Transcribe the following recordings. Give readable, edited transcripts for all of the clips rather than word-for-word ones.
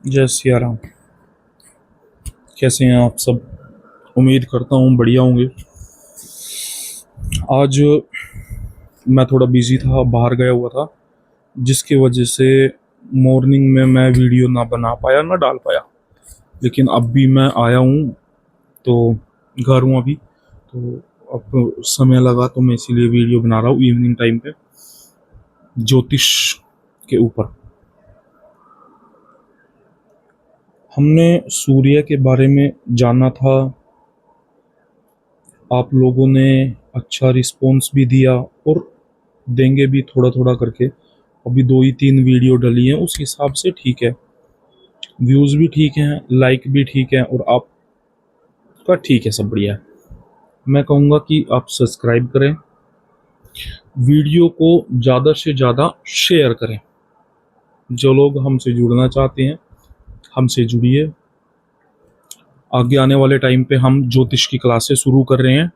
जय सिया राम। कैसे हैं आप सब? उम्मीद करता हूँ बढ़िया होंगे। आज मैं थोड़ा बिजी था, बाहर गया हुआ था, जिसकी वजह से मॉर्निंग में मैं वीडियो ना बना पाया ना डाल पाया। लेकिन अब भी मैं आया हूँ, तो घर हूँ अभी, तो अब समय लगा तो मैं इसीलिए वीडियो बना रहा हूँ इवनिंग टाइम पे ज्योतिष के ऊपर। हमने सूर्य के बारे में जाना था, आप लोगों ने अच्छा रिस्पॉन्स भी दिया और देंगे भी थोड़ा थोड़ा करके। अभी 2 ही 3 वीडियो डली हैं, उस हिसाब से ठीक है, व्यूज़ भी ठीक हैं, लाइक भी ठीक है और आपका ठीक है, सब बढ़िया है। मैं कहूँगा कि आप सब्सक्राइब करें, वीडियो को ज़्यादा से ज़्यादा शेयर करें। जो लोग हमसे जुड़ना चाहते हैं हमसे जुड़िए। आगे आने वाले टाइम पे हम ज्योतिष की क्लासेस शुरू कर रहे हैं,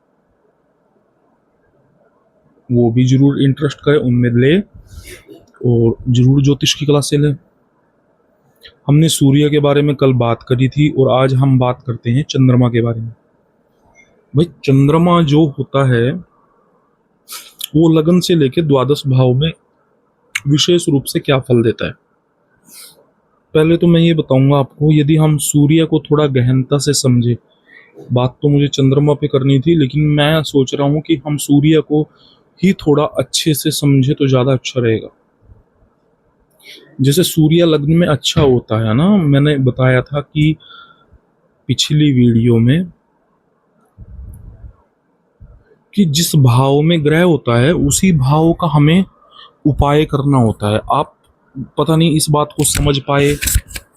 वो भी ज़रूर इंटरेस्ट करें, उनमें ले और ज़रूर ज्योतिष की क्लासें लें। हमने सूर्य के बारे में कल बात करी थी और आज हम बात करते हैं चंद्रमा के बारे में। भाई, चंद्रमा जो होता है वो लगन से लेके द्वादश भाव में विशेष रूप से क्या फल देता है। पहले तो मैं ये बताऊंगा आपको, यदि हम सूर्य को थोड़ा गहनता से समझे, बात तो मुझे चंद्रमा पे करनी थी लेकिन मैं सोच रहा हूँ कि हम सूर्य को ही थोड़ा अच्छे से समझे तो ज़्यादा अच्छा रहेगा। जैसे सूर्य लग्न में अच्छा होता है ना, मैंने बताया था कि पिछली वीडियो में कि जिस भाव में ग्रह होता है उसी भाव का हमें उपाय करना होता है। आप पता नहीं इस बात को समझ पाए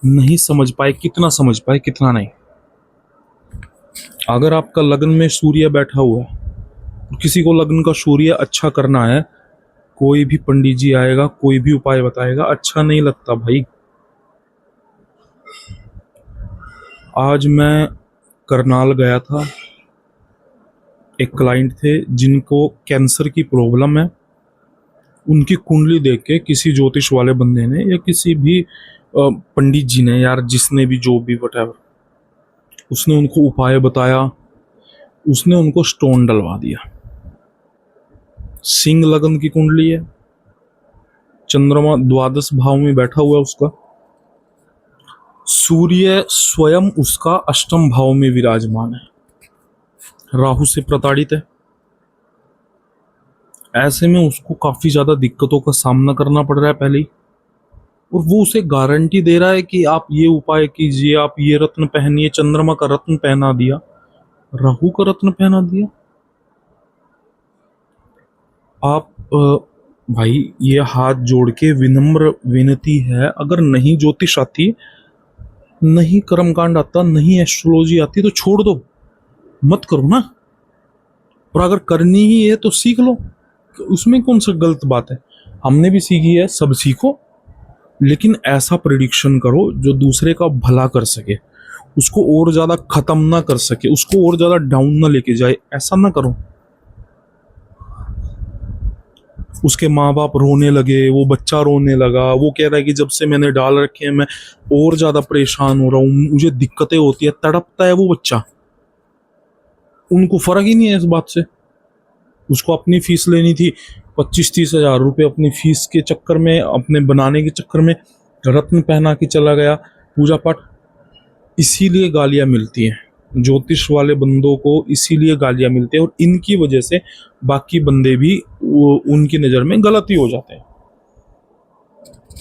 नहीं समझ पाए, कितना समझ पाए कितना नहीं। अगर आपका लग्न में सूर्य बैठा हुआ है, किसी को लग्न का सूर्य अच्छा करना है, कोई भी पंडित जी आएगा कोई भी उपाय बताएगा, अच्छा नहीं लगता भाई। आज मैं करनाल गया था, एक क्लाइंट थे जिनको कैंसर की प्रॉब्लम है। उनकी कुंडली देख के किसी ज्योतिष वाले बंदे ने या किसी भी पंडित जी ने, यार जिसने भी, जो भी वटेवर, उसने उनको उपाय बताया, उसने उनको स्टोन डलवा दिया। सिंह लगन की कुंडली है, चंद्रमा द्वादश भाव में बैठा हुआ है उसका, सूर्य स्वयं उसका अष्टम भाव में विराजमान है, राहु से प्रताड़ित है। ऐसे में उसको काफी ज्यादा दिक्कतों का सामना करना पड़ रहा है पहले ही, और वो उसे गारंटी दे रहा है कि आप ये उपाय कीजिए, आप ये रत्न पहनिए। चंद्रमा का रत्न पहना दिया, राहु का रत्न पहना दिया। आप भाई, ये हाथ जोड़ के विनम्र विनती है, अगर नहीं ज्योतिष आती, नहीं कर्मकांड आता, नहीं एस्ट्रोलॉजी आती तो छोड़ दो, मत करो ना। और अगर करनी ही है तो सीख लो, उसमें कौन सा गलत बात है। हमने भी सीखी है, सब सीखो, लेकिन ऐसा प्रिडिक्शन करो जो दूसरे का भला कर सके, उसको और ज्यादा खत्म ना कर सके, उसको और ज्यादा डाउन ना लेके जाए, ऐसा ना करो। उसके माँ बाप रोने लगे, वो बच्चा रोने लगा, वो कह रहा है कि जब से मैंने डाल रखे हैं मैं और ज्यादा परेशान हो रहा हूँ, मुझे दिक्कतें होती है, तड़पता है वो बच्चा। उनको फर्क ही नहीं है इस बात से। उसको अपनी फीस लेनी थी 25-30 हजार रुपये, अपनी फीस के चक्कर में, अपने बनाने के चक्कर में रत्न पहना के चला गया, पूजा पाठ। इसीलिए गालियां मिलती हैं ज्योतिष वाले बंदों को, इसीलिए गालियां मिलती है, और इनकी वजह से बाकी बंदे भी उनकी नज़र में गलत ही हो जाते हैं।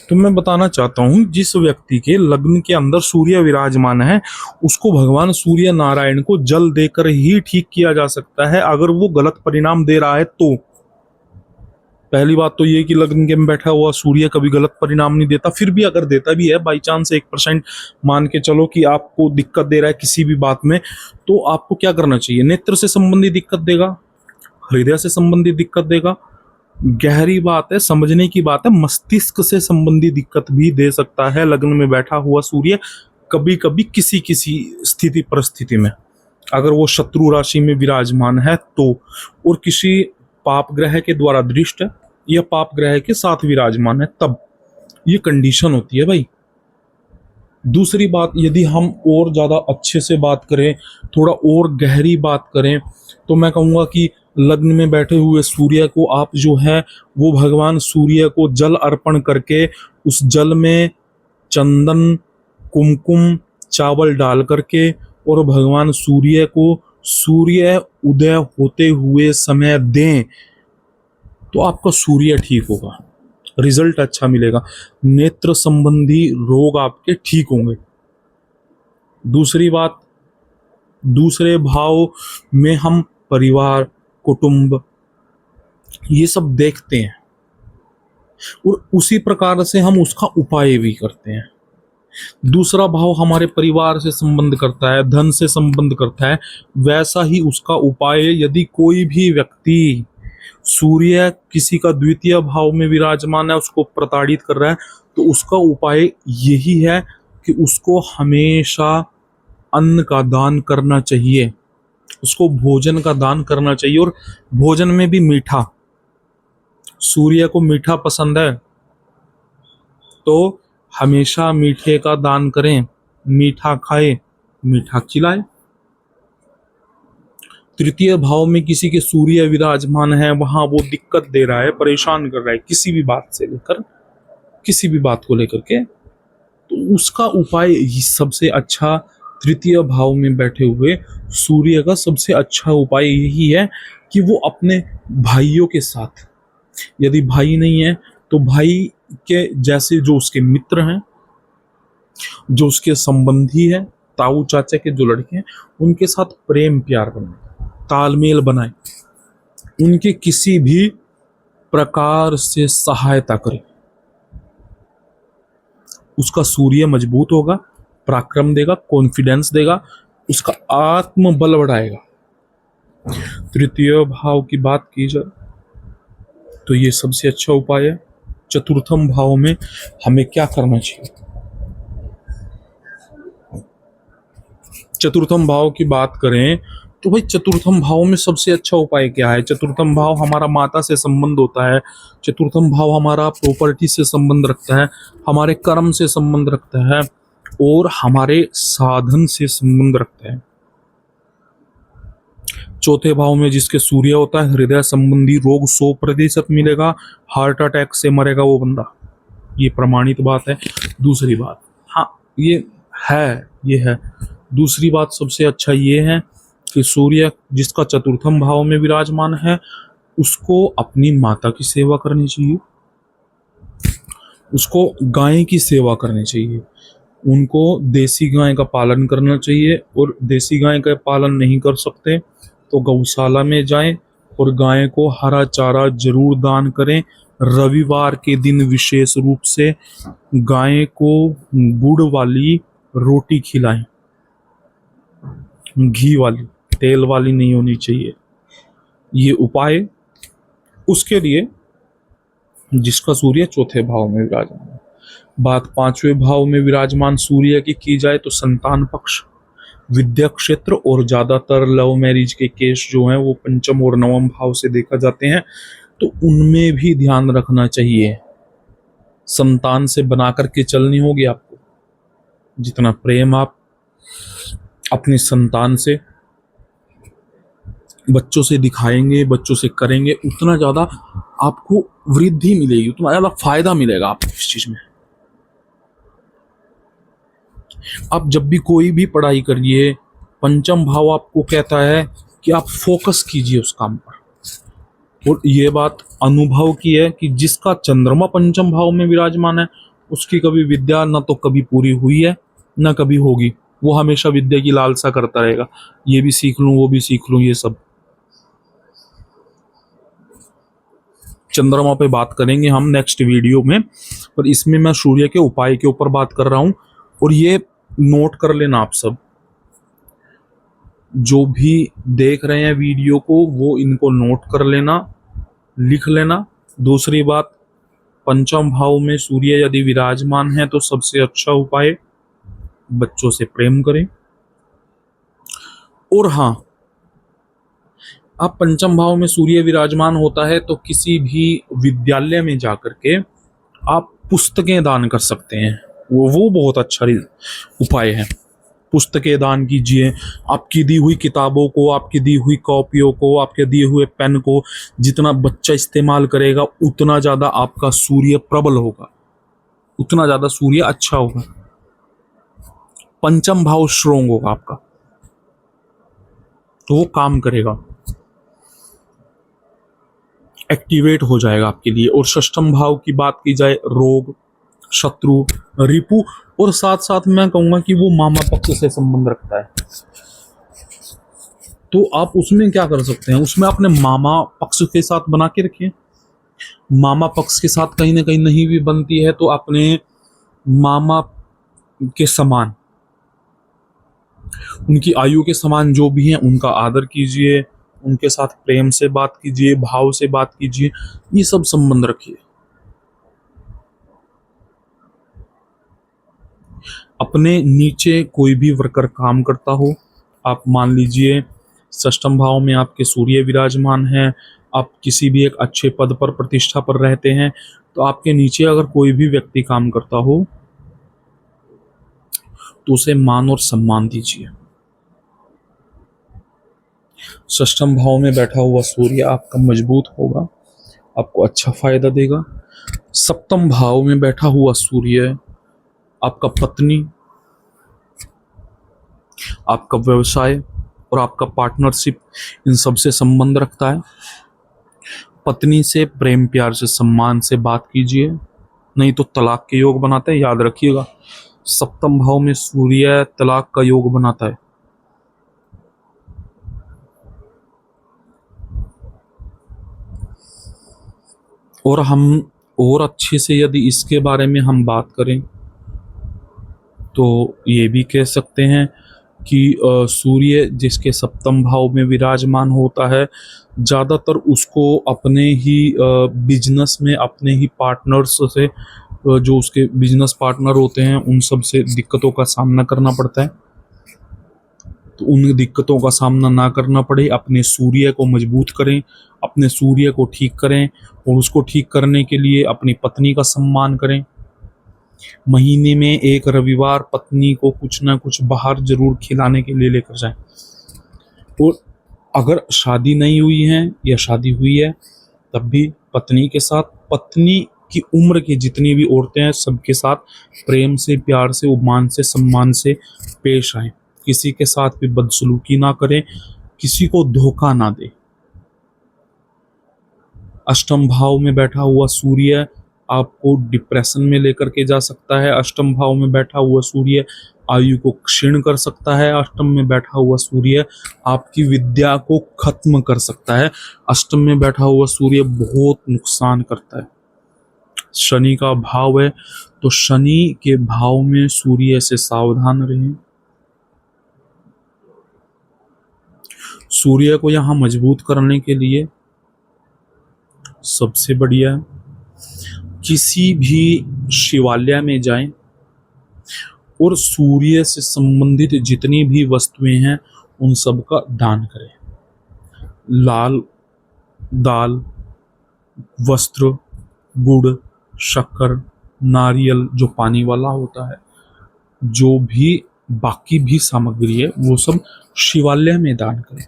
तो मैं बताना चाहता हूँ, जिस व्यक्ति के लग्न के अंदर सूर्य विराजमान है उसको भगवान सूर्य नारायण को जल देकर ही ठीक किया जा सकता है, अगर वो गलत परिणाम दे रहा है तो। पहली बात तो ये कि लग्न के में बैठा हुआ सूर्य कभी गलत परिणाम नहीं देता, फिर भी अगर देता भी है बाई चांस 1% मान के चलो कि आपको दिक्कत दे रहा है किसी भी बात में, तो आपको क्या करना चाहिए? नेत्र से संबंधित दिक्कत देगा, हृदय से संबंधित दिक्कत देगा, गहरी बात है, समझने की बात है, मस्तिष्क से संबंधित दिक्कत भी दे सकता है लग्न में बैठा हुआ सूर्य, कभी कभी किसी किसी स्थिति परिस्थिति में, अगर वो शत्रु राशि में विराजमान है तो, और किसी पाप ग्रह के द्वारा दृष्ट है या पाप ग्रह के साथ विराजमान है तब, ये कंडीशन होती है भाई। दूसरी बात, यदि हम और ज़्यादा अच्छे से बात करें, थोड़ा और गहरी बात करें, तो मैं कहूँगा कि लग्न में बैठे हुए सूर्य को आप जो है वो भगवान सूर्य को जल अर्पण करके उस जल में चंदन, कुमकुम, चावल डाल करके और भगवान सूर्य को सूर्य उदय होते हुए समय दें, तो आपका सूर्य ठीक होगा, रिजल्ट अच्छा मिलेगा, नेत्र संबंधी रोग आपके ठीक होंगे। दूसरी बात, दूसरे भाव में हम परिवार, कुटुंब, ये सब देखते हैं और उसी प्रकार से हम उसका उपाय भी करते हैं। दूसरा भाव हमारे परिवार से संबंध करता है, धन से संबंध करता है, वैसा ही उसका उपाय, यदि कोई भी व्यक्ति सूर्य किसी का द्वितीय भाव में विराजमान है, उसको प्रताड़ित कर रहा है, तो उसका उपाय यही है कि उसको हमेशा अन्न का दान करना चाहिए, उसको भोजन का दान करना चाहिए, और भोजन में भी मीठा। सूर्य को मीठा पसंद है, तो हमेशा मीठे का दान करें, मीठा खाए, मीठा खिलाए। तृतीय भाव में किसी के सूर्य विराजमान है, वहां वो दिक्कत दे रहा है, परेशान कर रहा है किसी भी बात से लेकर, किसी भी बात को लेकर के, तो उसका उपाय सबसे अच्छा, तृतीय भाव में बैठे हुए सूर्य का सबसे अच्छा उपाय यही है कि वो अपने भाइयों के साथ, यदि भाई नहीं है तो भाई के जैसे जो उसके मित्र हैं, जो उसके संबंधी हैं, ताऊ चाचा के जो लड़के हैं, उनके साथ प्रेम प्यार बनाए, तालमेल बनाए, उनके किसी भी प्रकार से सहायता करें, उसका सूर्य मजबूत होगा, पराक्रम देगा, कॉन्फिडेंस देगा, उसका आत्मबल बढ़ाएगा। तृतीय भाव की बात की जाए तो ये सबसे अच्छा उपाय है। चतुर्थम भाव में हमें क्या करना चाहिए? चतुर्थम भाव की बात करें तो भाई चतुर्थम भाव में सबसे अच्छा उपाय क्या है? चतुर्थम भाव हमारा माता से संबंध होता है, चतुर्थम भाव हमारा प्रॉपर्टी से संबंध रखता है, हमारे कर्म से संबंध रखता है और हमारे साधन से संबंध रखता है। चौथे भाव में जिसके सूर्य होता है, हृदय संबंधी रोग 100% मिलेगा, हार्ट अटैक से मरेगा वो बंदा, ये प्रमाणित बात है। दूसरी बात, हाँ ये है दूसरी बात सबसे अच्छा ये है कि सूर्य जिसका चतुर्थम भाव में विराजमान है, उसको अपनी माता की सेवा करनी चाहिए, उसको गाय की सेवा करनी चाहिए, उनको देसी गाय का पालन करना चाहिए, और देसी गाय का पालन नहीं कर सकते तो गौशाला में जाएं और गाय को हरा चारा जरूर दान करें। रविवार के दिन विशेष रूप से गाय को गुड़ वाली रोटी खिलाएं, घी वाली, तेल वाली नहीं होनी चाहिए। ये उपाय उसके लिए जिसका सूर्य चौथे भाव में विराजमान है। बात पांचवें भाव में विराजमान सूर्य की जाए तो संतान पक्ष, विद्या क्षेत्र और ज्यादातर लव मैरिज के केस जो हैं वो पंचम और नवम भाव से देखा जाते हैं, तो उनमें भी ध्यान रखना चाहिए। संतान से बना करके चलनी होगी आपको, जितना प्रेम आप अपनी संतान से, बच्चों से दिखाएंगे, बच्चों से करेंगे, उतना ज्यादा आपको वृद्धि मिलेगी, उतना ज्यादा फायदा मिलेगा आपको इस चीज में। आप जब भी कोई भी पढ़ाई करिए, पंचम भाव आपको कहता है कि आप फोकस कीजिए उस काम पर। और ये बात अनुभव की है कि जिसका चंद्रमा पंचम भाव में विराजमान है, उसकी कभी विद्या न तो कभी पूरी हुई है न कभी होगी, वो हमेशा विद्या की लालसा करता रहेगा, ये भी सीख लूं, वो भी सीख लूं, ये सब। चंद्रमा पे बात करेंगे हम नेक्स्ट वीडियो में, पर इसमें मैं सूर्य के उपाय के ऊपर बात कर रहा हूं। और ये नोट कर लेना आप सब, जो भी देख रहे हैं वीडियो को वो इनको नोट कर लेना, लिख लेना। दूसरी बात, पंचम भाव में सूर्य यदि विराजमान है तो सबसे अच्छा उपाय बच्चों से प्रेम करें। और हाँ, अब पंचम भाव में सूर्य विराजमान होता है तो किसी भी विद्यालय में जाकर के आप पुस्तकें दान कर सकते हैं। वो बहुत अच्छा उपाय है। पुस्तकें दान कीजिए। आपकी दी हुई किताबों को, आपकी दी हुई कॉपियों को, आपके दिए हुए पेन को जितना बच्चा इस्तेमाल करेगा उतना ज़्यादा आपका सूर्य प्रबल होगा, उतना ज़्यादा सूर्य अच्छा होगा, पंचम भाव स्ट्रोंग होगा आपका, तो वो काम करेगा, एक्टिवेट हो जाएगा आपके लिए। और षष्ठम भाव की बात की जाए, रोग, शत्रु, रिपु, और साथ साथ मैं कहूंगा कि वो मामा पक्ष से संबंध रखता है। तो आप उसमें क्या कर सकते हैं, उसमें अपने मामा पक्ष के साथ बना के रखिए। मामा पक्ष के साथ कहीं ना कहीं नहीं भी बनती है तो अपने मामा के समान, उनकी आयु के समान जो भी हैं उनका आदर कीजिए, उनके साथ प्रेम से बात कीजिए, भाव से बात कीजिए, ये सब संबंध रखिए। अपने नीचे कोई भी वर्कर काम करता हो, आप मान लीजिए षष्ठम भाव में आपके सूर्य विराजमान है, आप किसी भी एक अच्छे पद पर, प्रतिष्ठा पर रहते हैं, तो आपके नीचे अगर कोई भी व्यक्ति काम करता हो तो उसे मान और सम्मान दीजिए। षष्ठम भाव में बैठा हुआ सूर्य आपका मजबूत होगा, आपको अच्छा फायदा देगा। सप्तम भाव में बैठा हुआ सूर्य आपका पत्नी, आपका व्यवसाय और आपका पार्टनरशिप, इन सब से संबंध रखता है। पत्नी से प्रेम प्यार से सम्मान से बात कीजिए, नहीं तो तलाक के योग बनाता है, याद रखिएगा। सप्तम भाव में सूर्य तलाक का योग बनाता है। और हम और अच्छे से यदि इसके बारे में हम बात करें तो ये भी कह सकते हैं कि सूर्य जिसके सप्तम भाव में विराजमान होता है, ज़्यादातर उसको अपने ही बिजनेस में, अपने ही पार्टनर्स से, जो उसके बिजनेस पार्टनर होते हैं उन सब से दिक्कतों का सामना करना पड़ता है। तो उन दिक्कतों का सामना ना करना पड़े, अपने सूर्य को मजबूत करें, अपने सूर्य को ठीक करें, और उसको ठीक करने के लिए अपनी पत्नी का सम्मान करें। महीने में एक रविवार पत्नी को कुछ ना कुछ बाहर जरूर खिलाने के लिए लेकर जाएं। और अगर शादी नहीं हुई है या शादी हुई है तब भी पत्नी के साथ, पत्नी की उम्र की जितनी भी औरतें हैं सबके साथ प्रेम से, प्यार से, उपमान से, सम्मान से पेश आए। किसी के साथ भी बदसलूकी ना करें, किसी को धोखा ना दे। अष्टम भाव में बैठा हुआ सूर्य आपको डिप्रेशन में लेकर के जा सकता है। अष्टम भाव में बैठा हुआ सूर्य आयु को क्षीण कर सकता है। अष्टम में बैठा हुआ सूर्य आपकी विद्या को खत्म कर सकता है। अष्टम में बैठा हुआ सूर्य बहुत नुकसान करता है। शनि का भाव है, तो शनि के भाव में सूर्य से सावधान रहें। सूर्य को यहाँ मजबूत करने के लिए सबसे बढ़िया, किसी भी शिवालय में जाएं और सूर्य से संबंधित जितनी भी वस्तुएं हैं उन सब का दान करें। लाल दाल, वस्त्र, गुड़, शक्कर, नारियल जो पानी वाला होता है, जो भी बाकी भी सामग्री है वो सब शिवालय में दान करें।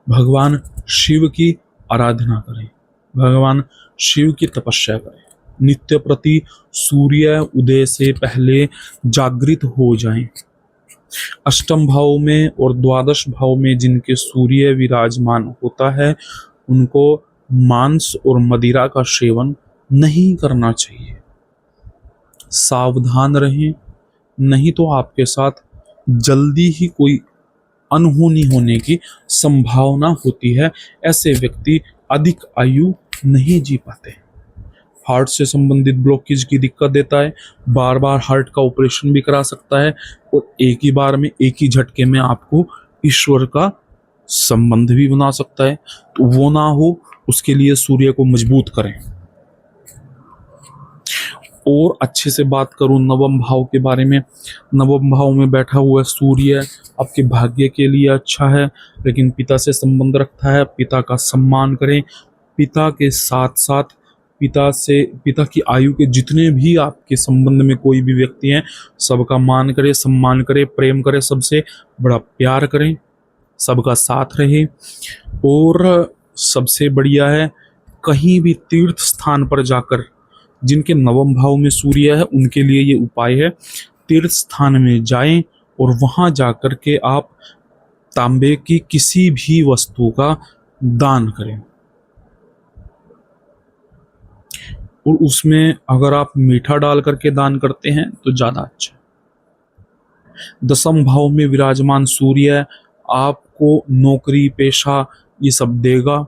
भगवान शिव की आराधना करें, भगवान शिव की तपस्या करें। नित्य प्रति सूर्य उदय से पहले जागृत हो जाएं। अष्टम भाव में और द्वादश भाव में जिनके सूर्य विराजमान होता है उनको मांस और मदिरा का सेवन नहीं करना चाहिए। सावधान रहें, नहीं तो आपके साथ जल्दी ही कोई अनहोनी होने की संभावना होती है। ऐसे व्यक्ति अधिक आयु नहीं जी पाते। हार्ट से संबंधित ब्लॉकेज की दिक्कत देता है, बार बार हार्ट का ऑपरेशन भी करा सकता है, और एक ही बार में, एक ही झटके में आपको ईश्वर का संबंध भी बना सकता है। तो वो ना हो, उसके लिए सूर्य को मजबूत करें। और अच्छे से बात करूं नवम भाव के बारे में, नवम भाव में बैठा हुआ सूर्य आपके भाग्य के लिए अच्छा है, लेकिन पिता से संबंध रखता है। पिता का सम्मान करें, पिता के साथ साथ पिता की आयु के जितने भी आपके संबंध में कोई भी व्यक्ति हैं, सबका मान करें, सम्मान करें, प्रेम करें, सबसे बड़ा प्यार करें, सबका साथ रहे। और सबसे बढ़िया है, कहीं भी तीर्थ स्थान पर जाकर, जिनके नवम भाव में सूर्य है उनके लिए ये उपाय है, तीर्थ स्थान में जाएं और वहां जाकर के आप तांबे की किसी भी वस्तु का दान करें। और उसमें अगर आप मीठा डाल करके दान करते हैं तो ज्यादा अच्छा। दसम भाव में विराजमान सूर्य आपको नौकरी, पेशा ये सब देगा,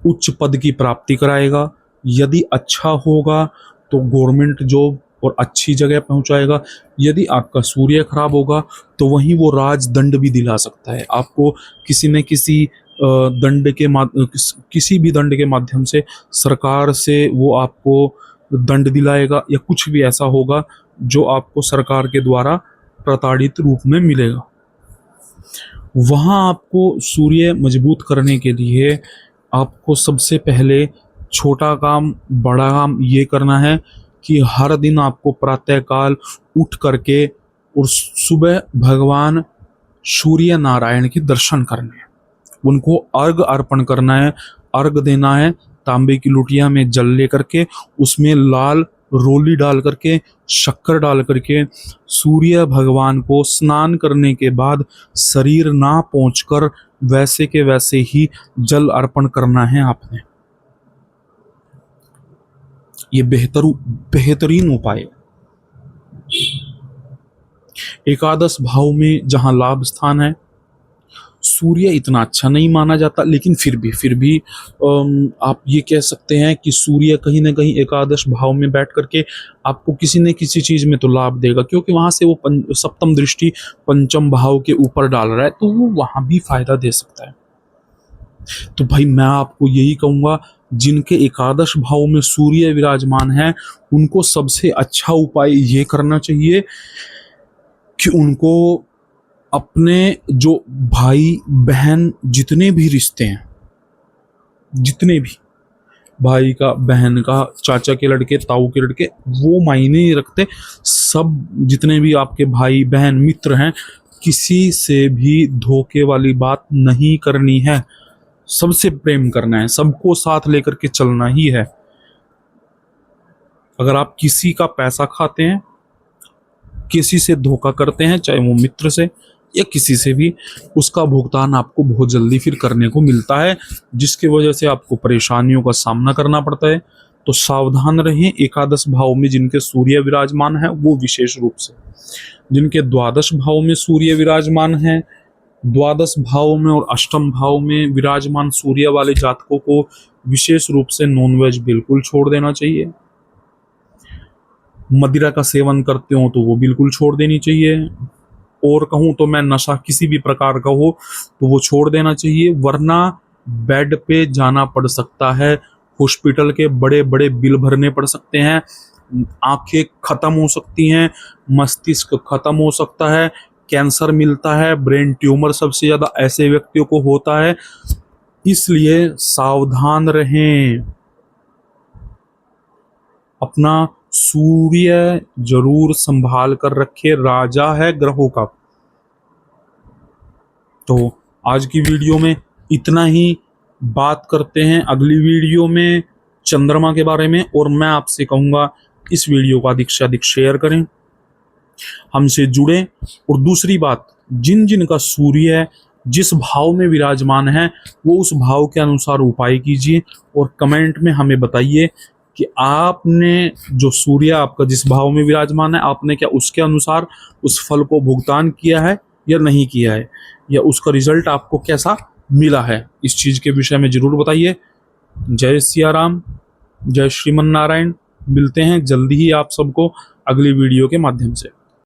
उच्च पद की प्राप्ति कराएगा। यदि अच्छा होगा तो गवर्नमेंट जॉब और अच्छी जगह पहुंचाएगा। यदि आपका सूर्य खराब होगा तो वहीं वो राजदंड भी दिला सकता है आपको। किसी न किसी किसी भी दंड के माध्यम से सरकार से वो आपको दंड दिलाएगा, या कुछ भी ऐसा होगा जो आपको सरकार के द्वारा प्रताड़ित रूप में मिलेगा। वहाँ आपको सूर्य मजबूत करने के लिए आपको सबसे पहले छोटा काम, बड़ा काम ये करना है कि हर दिन आपको प्रातःकाल उठ करके और सुबह भगवान सूर्य नारायण के दर्शन करने हैं, उनको अर्घ अर्पण करना है, अर्घ देना है। तांबे की लुटिया में जल लेकर के उसमें लाल रोली डाल करके, शक्कर डाल करके सूर्य भगवान को स्नान करने के बाद शरीर ना पहुंचकर वैसे के वैसे ही जल अर्पण करना है आपने। ये बेहतरीन उपाय है। एकादश भाव में जहां लाभ स्थान है, सूर्य इतना अच्छा नहीं माना जाता, लेकिन फिर भी आप ये कह सकते हैं कि सूर्य कहीं ना कहीं एकादश भाव में बैठ करके आपको किसी न किसी चीज में तो लाभ देगा, क्योंकि वहां से वो सप्तम दृष्टि पंचम भाव के ऊपर डाल रहा है, तो वो वहां भी फायदा दे सकता है। तो भाई मैं आपको यही कहूंगा, जिनके एकादश भाव में सूर्य विराजमान है उनको सबसे अच्छा उपाय ये करना चाहिए कि उनको अपने जो भाई बहन जितने भी रिश्ते हैं, जितने भी भाई का, बहन का, चाचा के लड़के, ताऊ के लड़के, वो मायने नहीं रखते, सब जितने भी आपके भाई बहन मित्र हैं, किसी से भी धोखे वाली बात नहीं करनी है, सबसे प्रेम करना है, सबको साथ लेकर के चलना ही है। अगर आप किसी का पैसा खाते हैं, किसी से धोखा करते हैं, चाहे वो मित्र से या किसी से भी, उसका भुगतान आपको बहुत जल्दी फिर करने को मिलता है, जिसकी वजह से आपको परेशानियों का सामना करना पड़ता है। तो सावधान रहें। एकादश भाव में जिनके सूर्य विराजमान है वो विशेष रूप से, जिनके द्वादश भाव में सूर्य विराजमान है, द्वादश भाव में और अष्टम भाव में विराजमान सूर्य वाले जातकों को विशेष रूप से नॉनवेज बिल्कुल छोड़ देना चाहिए। मदिरा का सेवन करते हो तो वो बिल्कुल छोड़ देनी चाहिए, और कहूं तो मैं नशा किसी भी प्रकार का हो तो वो छोड़ देना चाहिए, वरना बेड पे जाना पड़ सकता है, हॉस्पिटल के बड़े बड़े बिल भरने पड़ सकते हैं, आंखें खत्म हो सकती हैं, मस्तिष्क खत्म हो सकता है, कैंसर मिलता है, ब्रेन ट्यूमर सबसे ज्यादा ऐसे व्यक्तियों को होता है। इसलिए सावधान रहें, अपना सूर्य जरूर संभाल कर रखे, राजा है ग्रहों का। तो आज की वीडियो में इतना ही, बात करते हैं अगली वीडियो में चंद्रमा के बारे में, और मैं आपसे कहूंगा इस वीडियो को अधिक से अधिक शेयर करें, हमसे जुड़ें। और दूसरी बात, जिन जिन का सूर्य जिस भाव में विराजमान है वो उस भाव के अनुसार उपाय कीजिए, और कमेंट में हमें बताइए कि आपने जो सूर्य आपका जिस भाव में विराजमान है, आपने क्या उसके अनुसार उस फल को भुगतान किया है या नहीं किया है, या उसका रिजल्ट आपको कैसा मिला है। इस चीज के विषय में जरूर बताइए। जय सिया राम, जय श्रीमन नारायण। मिलते हैं जल्दी ही आप सबको अगली वीडियो के माध्यम से।